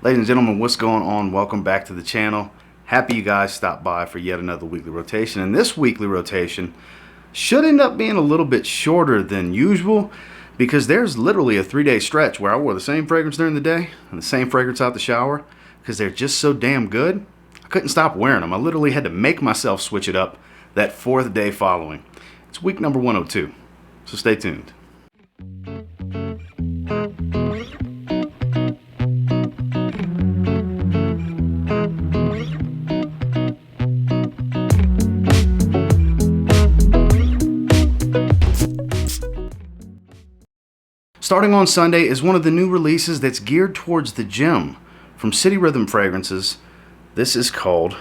Ladies and gentlemen, what's going on? Welcome back to the channel. Happy you guys stopped by for yet another weekly rotation. And this weekly rotation should end up being a little bit shorter than usual because there's literally a 3-day stretch where I wore the same fragrance during the day and the same fragrance out the shower because they're just so damn good. I couldn't stop wearing them. I literally had to make myself switch it up that 4th day following. It's week number 102, so stay tuned. Starting on Sunday is one of the new releases that's geared towards the gym from City Rhythm Fragrances. This is called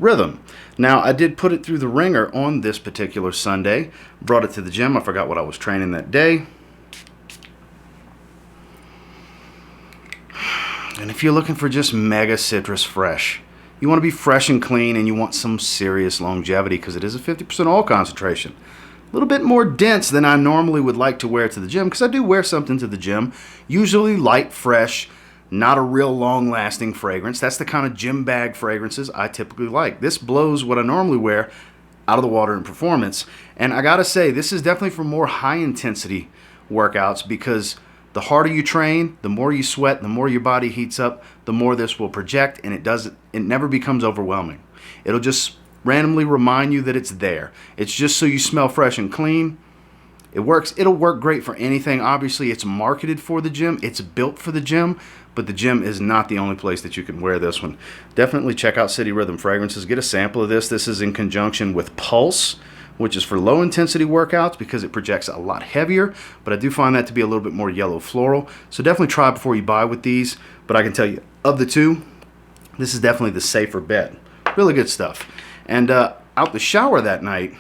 Rhythm. Now, I did put it through the ringer on this particular Sunday. Brought it to the gym. I forgot what I was training that day. And if you're looking for just mega citrus fresh, you want to be fresh and clean and you want some serious longevity because it is a 50% oil concentration. A little bit more dense than I normally would like to wear to the gym because I do wear something to the gym. Usually light, fresh, not a real long-lasting fragrance. That's the kind of gym bag fragrances I typically like. This blows what I normally wear out of the water in performance. And I gotta say, this is definitely for more high-intensity workouts because the harder you train, the more you sweat, the more your body heats up, the more this will project, and it never becomes overwhelming. It'll just randomly remind you that it's there. It's just so you smell fresh and clean. It works. It'll work great for anything. Obviously, it's marketed for the gym. It's built for the gym, but the gym is not the only place that you can wear this one. Definitely check out City Rhythm Fragrances. Get a sample of this. This is in conjunction with Pulse, which is for low-intensity workouts because it projects a lot heavier, but I do find that to be a little bit more yellow floral. So definitely try before you buy with these, but I can tell you, of the two, this is definitely the safer bet. Really good stuff. And out the shower that night,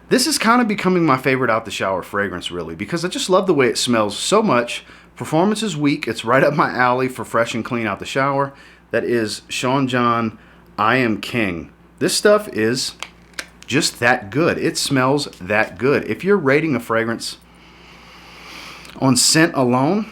this is kind of becoming my favorite out the shower fragrance, really, because I just love the way it smells so much. Performance is weak. It's right up my alley for fresh and clean out the shower. That is Sean John I Am King. This stuff is just that good. It smells that good. If you're rating a fragrance on scent alone,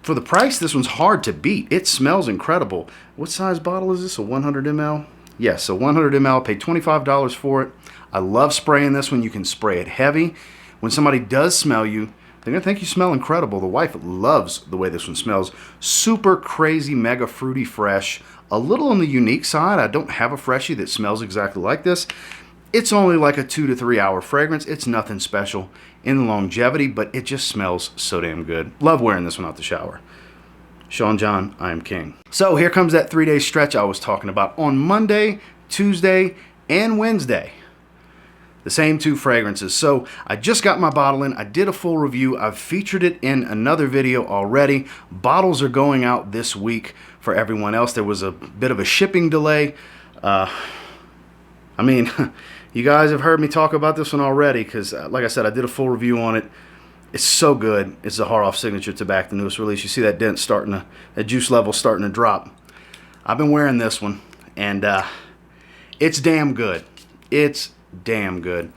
for the price, this one's hard to beat. It smells incredible. What size bottle is this? A 100 ml? Yes, so 100 ml, paid $25 for it. I love spraying this one. You can spray it heavy. When somebody does smell you, they're going to think you smell incredible. The wife loves the way this one smells. Super crazy, mega fruity fresh. A little on the unique side. I don't have a freshie that smells exactly like this. It's only like a 2 to 3 hour fragrance. It's nothing special in the longevity, but it just smells so damn good. Love wearing this one out the shower. Sean John, I Am King. So here comes that 3-day stretch I was talking about. On Monday, Tuesday, and Wednesday, the same 2 fragrances. So I just got my bottle in. I did a full review. I've featured it in another video already. Bottles are going out this week for everyone else. There was a bit of a shipping delay. I mean, you guys have heard me talk about this one already because, like I said, I did a full review on it. It's so good. It's Zaharoff Signature Tobacco, the newest release. You see that dent starting to, that juice level starting to drop. I've been wearing this one, and it's damn good. It's damn good.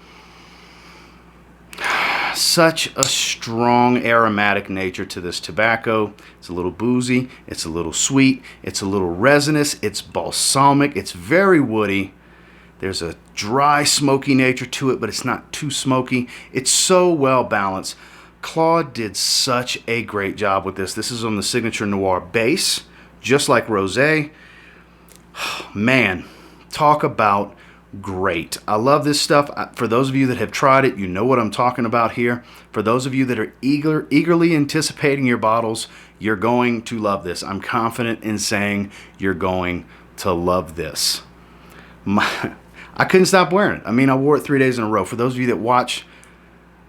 Such a strong aromatic nature to this tobacco. It's a little boozy. It's a little sweet. It's a little resinous. It's balsamic. It's very woody. There's a dry, smoky nature to it, but it's not too smoky. It's so well balanced. Claude did such a great job with this. This is on the Signature Noir base, just like Rosé. Man, talk about great. I love this stuff. For those of you that have tried it, you know what I'm talking about here. For those of you that are eagerly anticipating your bottles, you're going to love this. I'm confident in saying you're going to love this. I couldn't stop wearing it. I mean, I wore it 3 days in a row. For those of you that watch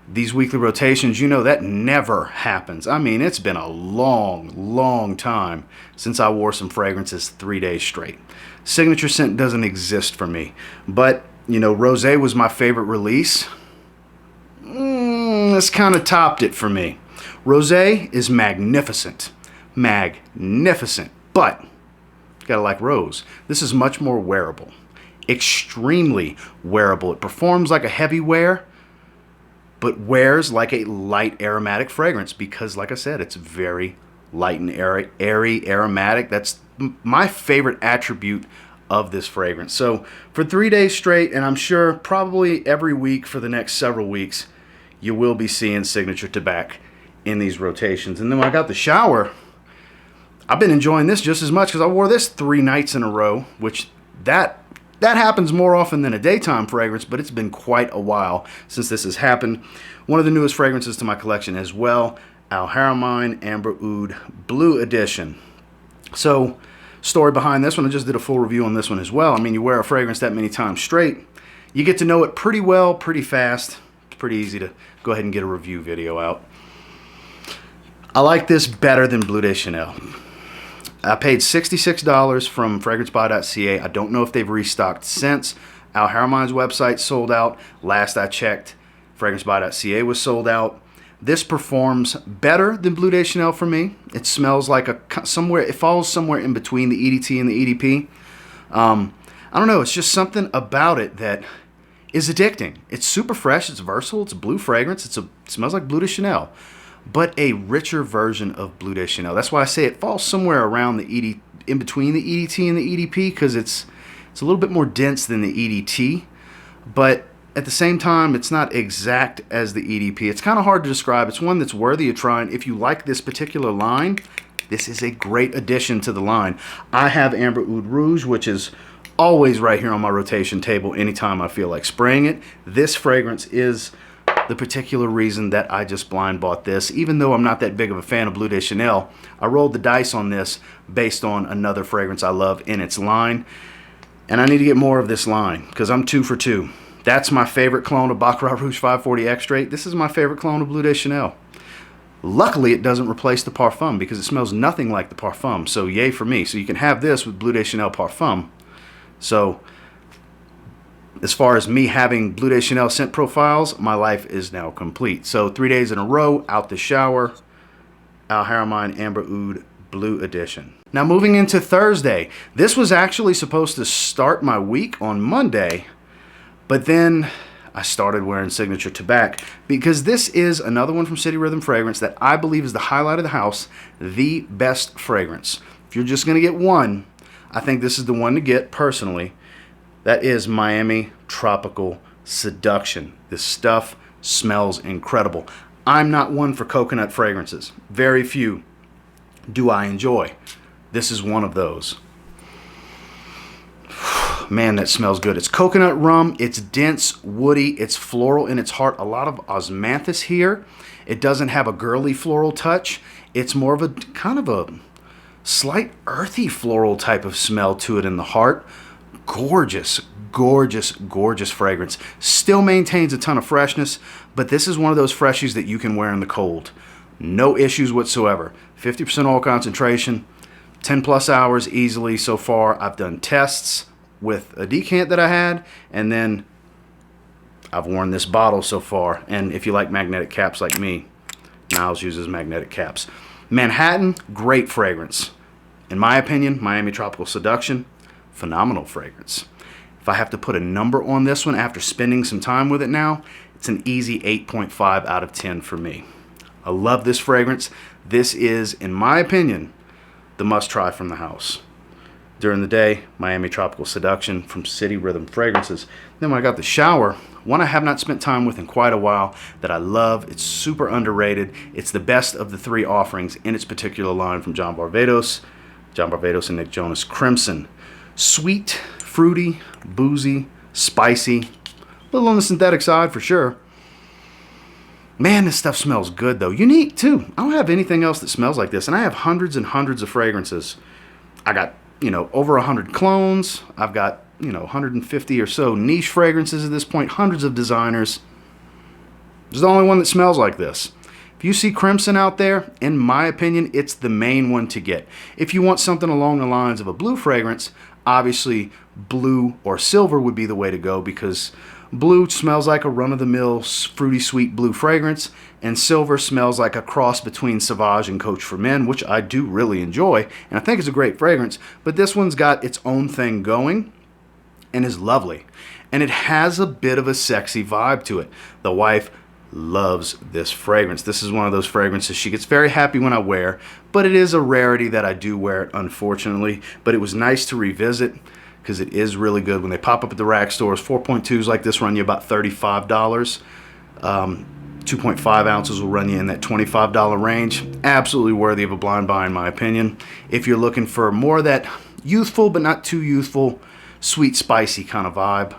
these weekly rotations, you know that never happens. I mean, it's been a long, long time since I wore some fragrances 3 days straight. Signature scent doesn't exist for me. But, you know, Rosé was my favorite release. This kind of topped it for me. Rosé is magnificent. Magnificent. But, you gotta like Rose. This is much more wearable. Extremely wearable. It performs like a heavy wear, but wears like a light aromatic fragrance because, like I said, it's very light and airy, aromatic. That's my favorite attribute of this fragrance. So for 3 days straight, and I'm sure probably every week for the next several weeks, you will be seeing Signature Tobacco in these rotations. And then when I got the shower, I've been enjoying this just as much because I wore this 3 nights in a row, which that happens more often than a daytime fragrance, but it's been quite a while since this has happened. One of the newest fragrances to my collection as well, Al-Haramain Amber Oud Blue Edition. So, story behind this one, I just did a full review on this one as well. I mean, you wear a fragrance that many times straight, you get to know it pretty well, pretty fast. It's pretty easy to go ahead and get a review video out. I like this better than Bleu de Chanel. I paid $66 from FragranceBuy.ca. I don't know if they've restocked since. Al-Haramain's website sold out. Last I checked, FragranceBuy.ca was sold out. This performs better than Bleu de Chanel for me. It smells like it falls somewhere in between the EDT and the EDP. I don't know, it's just something about it that is addicting. It's super fresh, it's versatile, it's a blue fragrance, it smells like Bleu de Chanel, but a richer version of Bleu de Chanel. That's why I say it falls somewhere around the in between the EDT and the EDP, because it's a little bit more dense than the EDT, but at the same time, it's not exact as the EDP. It's kind of hard to describe. It's one that's worthy of trying. If you like this particular line, this is a great addition to the line. I have Amber Oud Rouge, which is always right here on my rotation table anytime I feel like spraying it. This fragrance is the particular reason that I just blind bought this. Even though I'm not that big of a fan of Bleu de Chanel, I rolled the dice on this based on another fragrance I love in its line. And I need to get more of this line because I'm 2 for 2. That's my favorite clone of Baccarat Rouge 540 Extrait. This is my favorite clone of Bleu de Chanel. Luckily, it doesn't replace the Parfum because it smells nothing like the Parfum. So yay for me. So you can have this with Bleu de Chanel Parfum. So as far as me having Bleu de Chanel scent profiles, my life is now complete. So 3 days in a row, out the shower, Al-Haramain Amber Oud Blue Edition. Now moving into Thursday. This was actually supposed to start my week on Monday, but then I started wearing Signature Tobacco because this is another one from City Rhythm Fragrance that I believe is the highlight of the house, the best fragrance. If you're just going to get one, I think this is the one to get personally. That is Miami Tropical Seduction. This stuff smells incredible. I'm not one for coconut fragrances. Very few do I enjoy. This is one of those. Man, that smells good. It's coconut rum. It's dense, woody. It's floral in its heart. A lot of osmanthus here. It doesn't have a girly floral touch. It's more of a kind of a slight earthy floral type of smell to it in the heart. Gorgeous, gorgeous, gorgeous fragrance. Still maintains a ton of freshness, but this is one of those freshies that you can wear in the cold. No issues whatsoever. 50% oil concentration, 10 plus hours easily so far. I've done tests with a decant that I had, and then I've worn this bottle so far. And if you like magnetic caps like me, Niles uses magnetic caps. Manhattan, great fragrance. In my opinion, Miami Tropical Seduction, phenomenal fragrance. If I have to put a number on this one after spending some time with it now, it's an easy 8.5 out of 10 for me. I love this fragrance. This is, in my opinion, the must-try from the house. During the day, Miami Tropical Seduction from City Rhythm Fragrances. Then when I got the shower, one I have not spent time with in quite a while that I love. It's super underrated. It's the best of the 3 offerings in its particular line from John Barbados and Nick Jonas, Crimson. Sweet, fruity, boozy, spicy. A little on the synthetic side for sure. Man, this stuff smells good though. Unique too. I don't have anything else that smells like this. And I have hundreds and hundreds of fragrances. I got, over 100 clones. I've got, 150 or so niche fragrances at this point. Hundreds of designers. This is the only one that smells like this. If you see Crimson out there, in my opinion, it's the main one to get. If you want something along the lines of a blue fragrance, obviously blue or silver would be the way to go because blue smells like a run-of-the-mill fruity sweet blue fragrance, and silver smells like a cross between Sauvage and Coach for Men, which I do really enjoy, and I think it's a great fragrance, but this one's got its own thing going and is lovely. And it has a bit of a sexy vibe to it. The wife loves this fragrance. This is one of those fragrances she gets very happy when I wear, but it is a rarity that I do wear it, unfortunately. But it was nice to revisit because it is really good. When they pop up at the rack stores, 4.2s like this run you about $35. 2.5 ounces will run you in that $25 range. Absolutely worthy of a blind buy in my opinion. If you're looking for more of that youthful but not too youthful, sweet spicy kind of vibe,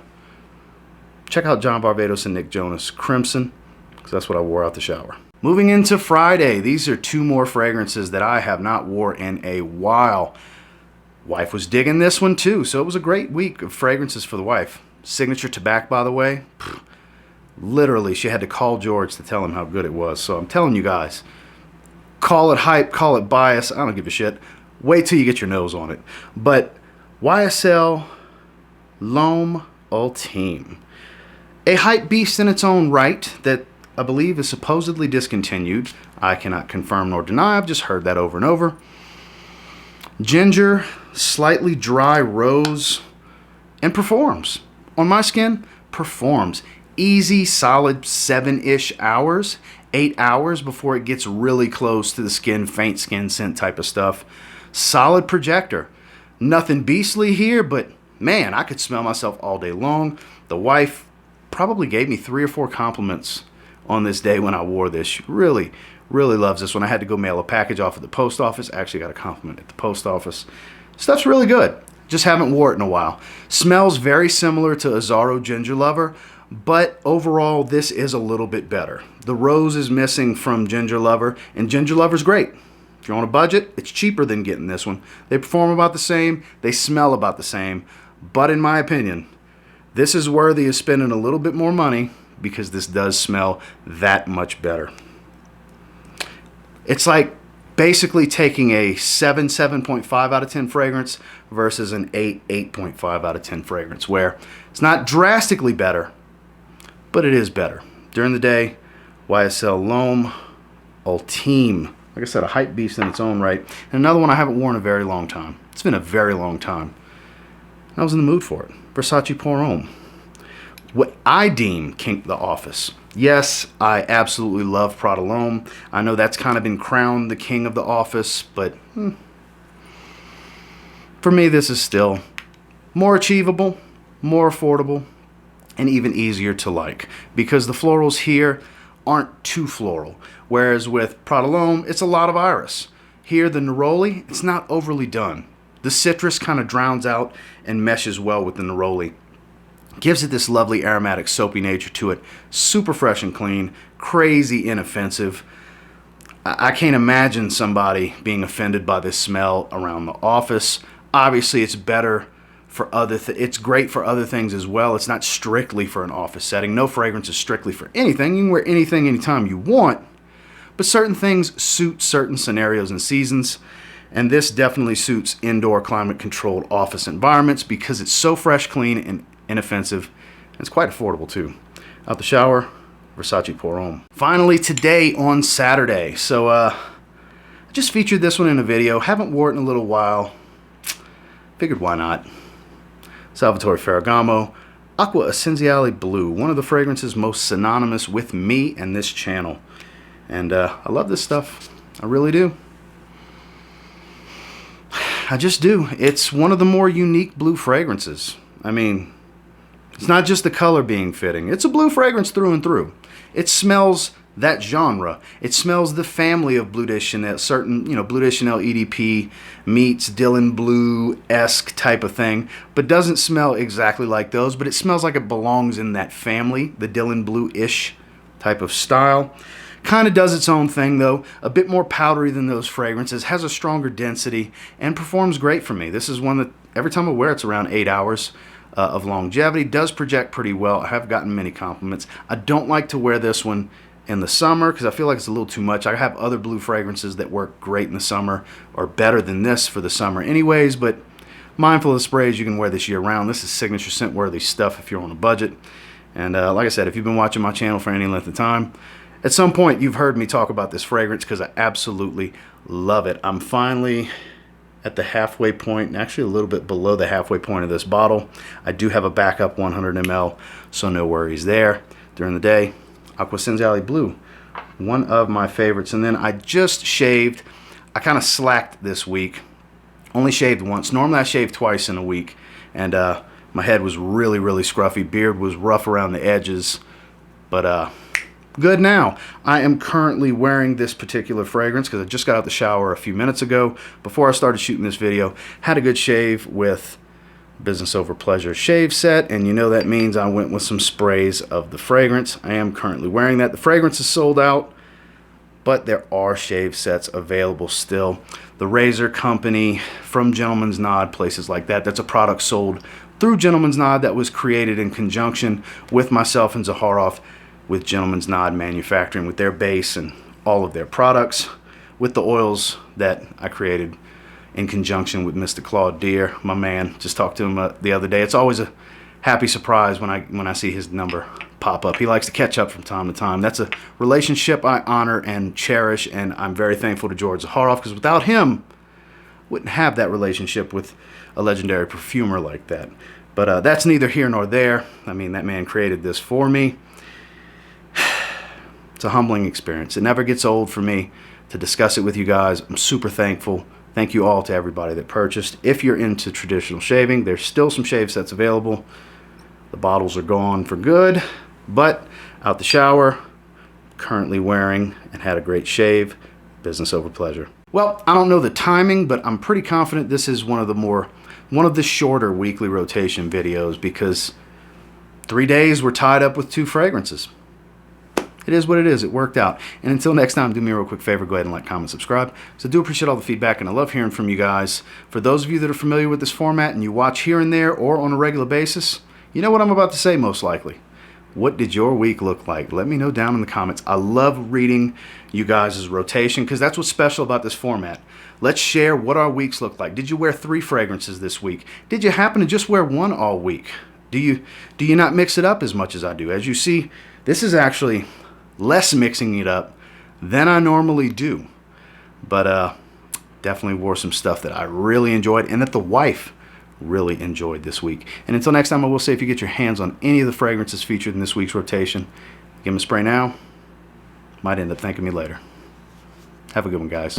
check out John Barbados and Nick Jonas Crimson, because that's what I wore out the shower. Moving into Friday, these are two more fragrances that I have not wore in a while. Wife was digging this one too, so it was a great week of fragrances for the wife. Signature Tobacco, by the way. Literally, she had to call George to tell him how good it was. So I'm telling you guys, call it hype, call it bias, I don't give a shit. Wait till you get your nose on it. But YSL L'Homme Ultime. A hype beast in its own right that I believe is supposedly discontinued. I cannot confirm nor deny, I've just heard that over and over. Ginger, slightly dry rose, and performs. On my skin, performs. Easy, solid 7-ish hours, 8 hours before it gets really close to the skin, faint skin scent type of stuff. Solid projector. Nothing beastly here, but man, I could smell myself all day long. The wife probably gave me 3 or 4 compliments on this day when I wore this. She really, really loves this one. I had to go mail a package off at the post office. Actually got a compliment at the post office. Stuff's really good. Just haven't wore it in a while. Smells very similar to Azzaro Ginger Lover, but overall this is a little bit better. The rose is missing from Ginger Lover, and Ginger Lover's great. If you're on a budget, it's cheaper than getting this one. They perform about the same, they smell about the same, but in my opinion, this is worthy of spending a little bit more money because this does smell that much better. It's like basically taking a 7.5 out of 10 fragrance versus an 8.5 out of 10 fragrance, where it's not drastically better, but it is better. During the day, YSL L'Homme Ultime. Like I said, a hype beast in its own right. And another one I haven't worn in a very long time. It's been a very long time. I was in the mood for it. Versace Pour Homme. What I deem King the Office. Yes, I absolutely love Prada L'Homme. I know that's kind of been crowned the king of the office, but for me, this is still more achievable, more affordable, and even easier to like, because the florals here aren't too floral. Whereas with Prada L'Homme, it's a lot of iris. Here, the neroli, it's not overly done. The citrus kind of drowns out and meshes well with the neroli. Gives it this lovely aromatic soapy nature to it. Super fresh and clean, crazy inoffensive. I can't imagine somebody being offended by this smell around the office. Obviously, it's better for it's great for other things as well. It's not strictly for an office setting. No fragrance is strictly for anything. You can wear anything anytime you want, but certain things suit certain scenarios and seasons, and this definitely suits indoor climate-controlled office environments because it's so fresh, clean, and inoffensive. And it's quite affordable too. Out the shower, Versace Pour Homme. Finally today on Saturday. So I just featured this one in a video. Haven't worn it in a little while. Figured why not. Salvatore Ferragamo Acqua Essenziale Blue. One of the fragrances most synonymous with me and this channel. And I love this stuff. I really do. I just do. It's one of the more unique blue fragrances. I mean, it's not just the color being fitting. It's a blue fragrance through and through. It smells that genre. It smells the family of Bleu de Chanel, certain, Bleu de Chanel EDP meets Dylan Blue-esque type of thing, but doesn't smell exactly like those, but it smells like it belongs in that family, the Dylan Blue-ish type of style. Kind of does its own thing though, a bit more powdery than those fragrances, has a stronger density, and performs great for me. This is one that every time I wear it's around 8 hours of longevity. Does project pretty well. I have gotten many compliments. I don't like to wear this one in the summer because I feel like it's a little too much. I have other blue fragrances that work great in the summer or better than this for the summer anyways, but mindful of the sprays, you can wear this year round. This is signature scent worthy stuff if you're on a budget. And like I said, if you've been watching my channel for any length of time, at some point you've heard me talk about this fragrance because I absolutely love it. I'm finally at the halfway point, actually a little bit below the halfway point of this bottle. I do have a backup 100 ml, so no worries there. During the day, Aqua Cinzali Blue, one of my favorites. And then I just shaved. I kind of slacked this week. Only shaved once. Normally I shave twice in a week. And my head was really, really scruffy. Beard was rough around the edges. But good now. I am currently wearing this particular fragrance because I just got out the shower a few minutes ago. Before I started shooting this video, had a good shave with Business Over Pleasure shave set, and you know that means I went with some sprays of the fragrance. I am currently wearing that. The fragrance is sold out, but there are shave sets available still. The Razor Company, from Gentleman's Nod, places like that. That's a product sold through Gentleman's Nod that was created in conjunction with myself and Zaharoff, with Gentleman's Nod Manufacturing, with their base and all of their products, with the oils that I created in conjunction with Mr. Claude Deere, my man. Just talked to him the other day. It's always a happy surprise when I see his number pop up. He likes to catch up from time to time. That's a relationship I honor and cherish, and I'm very thankful to George Zaharoff, because without him, wouldn't have that relationship with a legendary perfumer like that. But that's neither here nor there. I mean, that man created this for me. It's a humbling experience. It never gets old for me to discuss it with you guys. I'm super thankful. Thank you all to everybody that purchased. If you're into traditional shaving, there's still some shave sets available. The bottles are gone for good, but out the shower, currently wearing and had a great shave. Business Over Pleasure. Well, I don't know the timing, but I'm pretty confident this is one of the shorter weekly rotation videos, because 3 days we're tied up with 2 fragrances. It is what it is. It worked out. And until next time, do me a real quick favor. Go ahead and like, comment, subscribe. So I do appreciate all the feedback, and I love hearing from you guys. For those of you that are familiar with this format and you watch here and there or on a regular basis, you know what I'm about to say most likely. What did your week look like? Let me know down in the comments. I love reading you guys' rotation, because that's what's special about this format. Let's share what our weeks look like. Did you wear 3 fragrances this week? Did you happen to just wear 1 all week? Do you not mix it up as much as I do? As you see, this is actually less mixing it up than I normally do. But definitely wore some stuff that I really enjoyed and that the wife really enjoyed this week. And until next time, I will say, if you get your hands on any of the fragrances featured in this week's rotation, give them a spray now. Might end up thanking me later. Have a good one, guys.